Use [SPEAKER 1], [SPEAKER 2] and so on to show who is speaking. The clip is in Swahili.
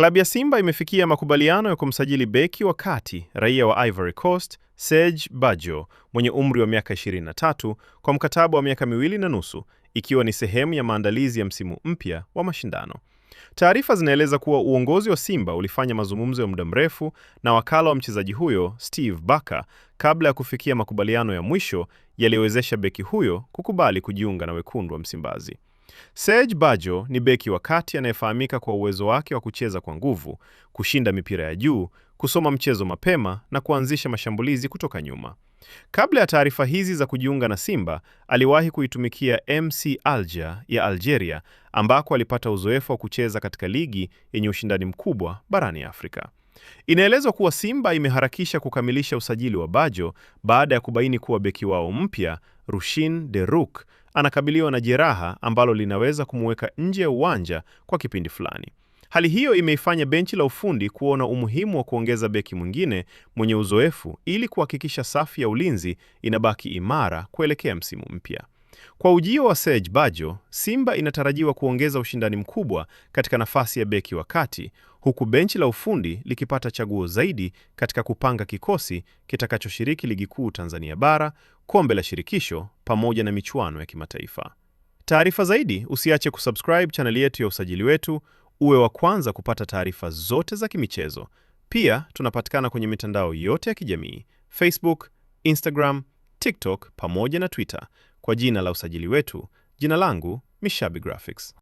[SPEAKER 1] Klabu ya Simba imefikia makubaliano ya kumsajili beki wa kati raia wa Ivory Coast, Serge Badjo, mwenye umri wa miaka 23 kwa mkataba wa miaka 2.5, ikiwa ni sehemu ya maandalizi ya msimu mpya wa mashindano. Taarifa zinaeleza kuwa uongozi wa Simba ulifanya mazungumzo ya muda mrefu na wakala wa mchezaji huyo, Steve Barker, kabla ya kufikia makubaliano ya mwisho yaliyowezesha beki huyo kukubali kujiunga na wekundu wa Msimbazi. Serge Badjo ni beki wa kati anayefahamika kwa uwezo wake wa kucheza kwa nguvu, kushinda mipira ya juu, kusoma mchezo mapema na kuanzisha mashambulizi kutoka nyuma. Kabla ya taarifa hizi za kujiunga na Simba, aliwahi kuitumikia MC Alger ya Algeria, ambako alipata uzoefu wa kucheza katika ligi yenye ushindani mkubwa barani Afrika. Inaelezwa kuwa Simba imeharakisha kukamilisha usajili wa Badjo baada ya kubaini kuwa beki wao mpya, Rushin De Reuck, anakabiliwa na jeraha ambalo linaweza kumweka nje ya uwanja kwa kipindi fulani. Hali hiyo imeifanya benchi la ufundi kuona umuhimu wa kuongeza beki mwingine mwenye uzoefu ili kuhakikisha safu ya ulinzi inabaki imara kuelekea msimu mpya. Kwa ujio wa Serge Badjo, Simba inatarajiwa kuongeza ushindani mkubwa katika nafasi ya beki wa kati, huku benchi la ufundi likipata chaguo zaidi katika kupanga kikosi kitakachoshiriki Ligi Kuu Tanzania Bara, Kombe la Shirikisho pamoja na michuano ya kimataifa. Taarifa zaidi, usiache kusubscribe chaneli yetu ya Usajili Wetu, uwe wa kwanza kupata taarifa zote za kimichezo. Pia tunapatikana kwenye mitandao yote ya kijamii: Facebook, Instagram, TikTok pamoja na Twitter kwa jina la Usajili Wetu. Jina langu Mishabi Graphics.